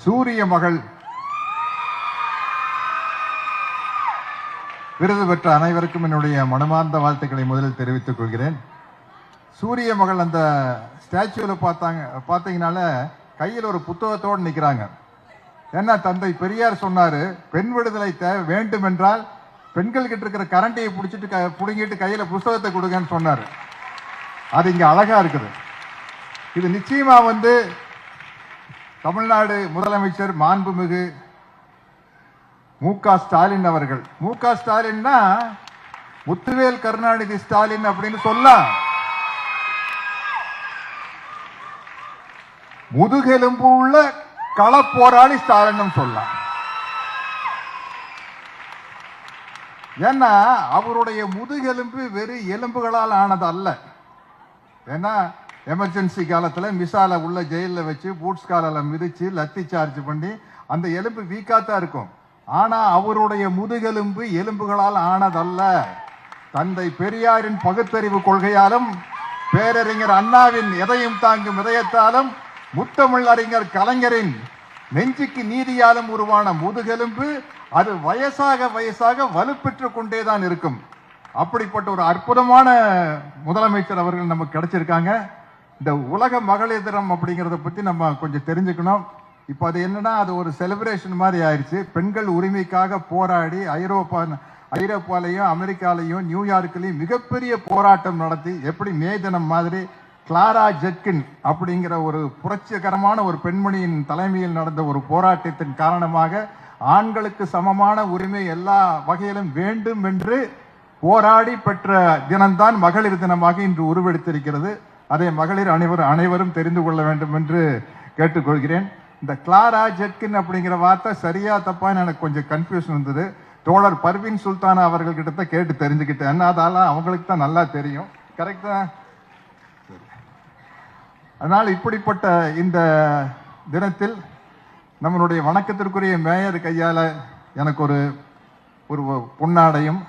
சூரிய மகள் விருது பெற்ற அனைவருக்கும் என்னுடைய மனமார்ந்த வாழ்த்துக்களை முதலில் தெரிவித்துக் கொள்கிறேன். சூரிய மகள் அந்த ஸ்டாச்சுல பார்த்தீங்கனால கையில் ஒரு புத்தகத்தோடு நிற்கிறாங்க. ஏன்னா தந்தை பெரியார் சொன்னாரு, பெண் விடுதலை வேண்டும் என்றால் பெண்கள் கிட்ட இருக்கிற கரண்டியை புடுங்கிட்டு கையில புத்தகத்தை கொடுங்கன்னு சொன்னாரு. அது இங்க அழகா இருக்குது. இது நிச்சயமா தமிழ்நாடு முதலமைச்சர் மாண்புமிகு மு.க. ஸ்டாலின் அவர்கள், மு.க. ஸ்டாலின்னா முத்துவேல் கருணாநிதி ஸ்டாலின் அப்படின்னு சொல்லலாம். முதுகெலும்பு உள்ள களப்போராளி ஸ்டாலின் சொல்லலாம். ஏன்னா அவருடைய முதுகெலும்பு வெறும் எலும்புகளால் ஆனது அல்ல. ஏன்னா எமர்ஜென்சி காலத்துல மிசால உள்ள ஜெயில வச்சு பூட்ஸ் காலால மிதிச்சு லத்தி சார்ஜ் பண்ணி அந்த எலும்பு வீக்காத்தான் இருக்கும். ஆனா அவருடைய முதுகெலும்பு எலும்புகளால் ஆனதல்ல. தந்தை பெரியாரின் பகுத்தறிவு கொள்கையாலும் பேரறிஞர் அண்ணாவின் எதையும் தாங்கும் இதயத்தாலும் முத்தமிழ் அறிஞர் கலைஞரின் நெஞ்சுக்கு நீதியாலும் உருவான முதுகெலும்பு அது வயசாக வலுப்பெற்றுக் கொண்டேதான் இருக்கும். அப்படிப்பட்ட ஒரு அற்புதமான முதலமைச்சர் அவர்கள் நமக்கு கிடைச்சிருக்காங்க. இந்த உலக மகளிர் தினம் அப்படிங்கறத பத்தி நம்ம கொஞ்சம் தெரிஞ்சுக்கணும். இப்ப அது என்னன்னா, அது ஒரு செலிப்ரேஷன் மாதிரி ஆயிடுச்சு. பெண்கள் உரிமைக்காக போராடி ஐரோப்பாலையும் அமெரிக்காலையும் நியூயார்க்லையும் மிகப்பெரிய போராட்டம் நடத்தி, எப்படி மே தினம் மாதிரி கிளாரா ஜெட்கின் அப்படிங்கிற ஒரு புரட்சிகரமான ஒரு பெண்மணியின் தலைமையில் நடந்த ஒரு போராட்டத்தின் காரணமாக ஆண்களுக்கு சமமான உரிமை எல்லா வகையிலும் வேண்டும் என்று போராடி பெற்ற தினம்தான் மகளிர் தினமாக இன்று உருவெடுத்திருக்கிறது. அதை மகளிர் அனைவரும் தெரிந்து கொள்ள வேண்டும் என்று கேட்டுக்கொள்கிறேன். இந்த கிளாரா ஜெட்கின் அப்படிங்கிற வார்த்தை சரியா தப்பான்னு எனக்கு கொஞ்சம் கன்ஃபியூஷன் இருந்தது. தோழர் பர்வீன் சுல்தானா அவர்கள் கிட்ட கேட்டு தெரிஞ்சுக்கிட்டேன். அதெல்லாம் அவங்களுக்கு தான் நல்லா தெரியும். கரெக்டா? அதனால் இப்படிப்பட்ட இந்த தினத்தில் நம்மளுடைய வணக்கத்திற்குரிய மேயர் கையால எனக்கு ஒரு பொன்னாடையும்,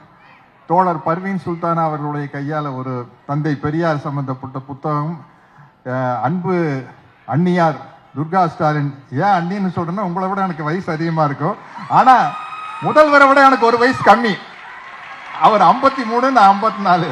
தோழர் பர்வீன் சுல்தானா அவர்களுடைய கையால ஒரு தந்தை பெரியார் சம்பந்தப்பட்ட புத்தகம், அன்பு அண்ணியார் துர்கா ஸ்டாலின். ஏன் அண்ணின்னு சொல்றேன்னா, உங்களை விட எனக்கு வயசு அதிகமா இருக்கும். ஆனா முதல்வரை விட எனக்கு ஒரு வயசு கம்மி. அவர் 53, நான் 54.